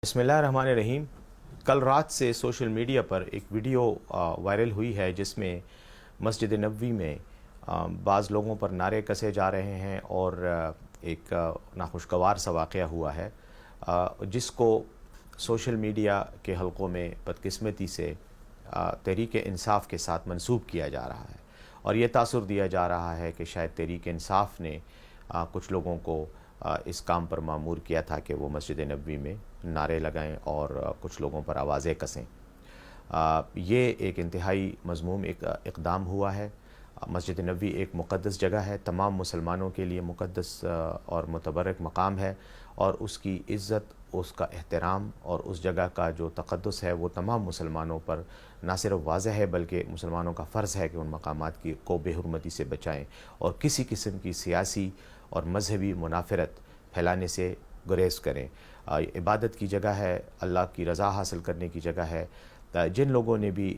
बिस्मिल्लाहिर्रहमानिर्रहीम। कल रात से सोशल मीडिया पर एक वीडियो वायरल हुई है जिसमें मस्जिद नबवी में बाज़ लोगों पर नारे कसे जा रहे हैं और एक नाखुशगवार सा वाक़या हुआ है जिसको सोशल मीडिया के हलक़ों में बदकिस्मती से तहरीक इंसाफ़ के साथ मंसूब किया जा रहा है और ये तासुर दिया जा रहा है कि शायद तहरीक इंसाफ़ ने कुछ लोगों को इस काम पर मामूर किया था कि वो मस्जिद नबवी में नारे लगाएं और कुछ लोगों पर आवाज़ें कसें। ये एक इंतहाई मज़मूम एक इक़दाम हुआ है। मस्जिद नबवी एक मुक़द्दस जगह है, तमाम मुसलमानों के लिए मुक़द्दस और मुतबरक मकाम है और उसकी इज़्ज़त, उसका एहतराम और उस जगह का जो तक़द्दुस है वो तमाम मुसलमानों पर ना सिर्फ वाज़ह है बल्कि मुसलमानों का फ़र्ज़ है कि उन मकामात की को बेहुरमती से बचाएँ और किसी किस्म की सियासी और मजहबी मुनाफरत फैलाने से गुरेज़ करें। इबादत की जगह है, अल्लाह की रज़ा हासिल करने की जगह है। जिन लोगों ने भी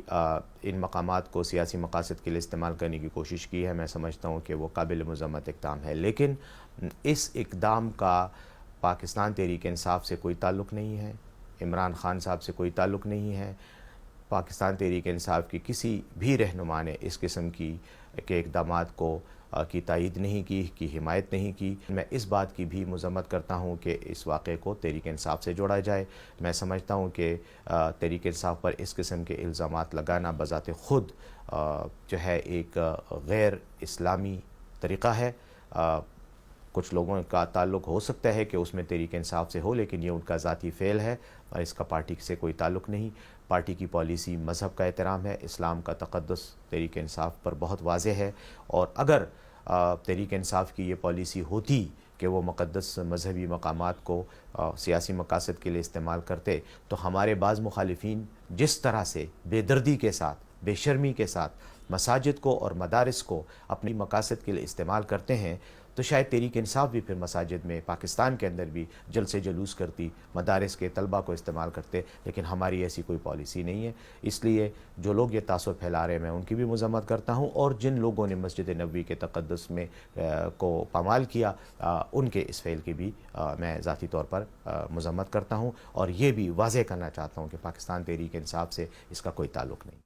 इन मकामात को सियासी मकासद के लिए इस्तेमाल करने की कोशिश की है, मैं समझता हूँ कि वो काबिल मज़म्मत इक़दाम है, लेकिन इस इक़दाम का पाकिस्तान तहरीक इंसाफ़ से कोई ताल्लुक़ नहीं है, इमरान ख़ान साहब से कोई ताल्लुक़ नहीं है। पाकिस्तान तहरीक इंसाफ़ की किसी भी रहनुमा ने इस किस्म के इक़दामात को की तायीद नहीं की हिमायत नहीं की। मैं इस बात की भी मज़म्मत करता हूँ कि इस वाक़े को तहरीक इंसाफ़ से जोड़ा जाए। मैं समझता हूँ कि तहरीक इंसाफ़ पर इस किस्म के इल्ज़ामात लगाना बज़ाते ख़ुद जो है एक गैर इस्लामी तरीक़ा है। कुछ लोगों का ताल्लुक़ हो सकता है कि उसमें तहरीक इंसाफ़ से हो, लेकिन ये उनका ज़ाती फ़ेल है और इसका पार्टी से कोई ताल्लुक़ नहीं। पार्टी की पॉलिसी मज़हब का एहतराम है, इस्लाम का तक़द्दुस तहरीक इंसाफ़ पर बहुत वाज़ेह है और अगर तहरीक इंसाफ़ की ये पॉलिसी होती कि वो मुक़द्दस मजहबी मकामात को सियासी मकासद के लिए इस्तेमाल करते तो हमारे बाज़ मुखालिफिन जिस तरह से बेदर्दी के साथ, बेशर्मी के साथ मसाजिद को और मदारिस को अपनी मकासद के लिए इस्तेमाल करते हैं, तो शायद तहरीक इंसाफ़ भी फिर मसाजिद में पाकिस्तान के अंदर भी जलसे जुलूस करती, मदारिस के तलबा को इस्तेमाल करते, लेकिन हमारी ऐसी कोई पॉलिसी नहीं है। इसलिए जो लोग ये तासुर फैला रहे हैं मैं उनकी भी मज़म्मत करता हूँ और जिन लोगों ने मस्जिद नबवी के तक़द्दुस में को पामाल किया उनके इस फ़ेल की भी मैं ज़ाती तौर पर मज़म्मत करता हूँ और ये भी वाज़ेह करना चाहता हूँ कि पाकिस्तान तहरीक इंसाफ़ से इसका कोई ताल्लुक़ नहीं।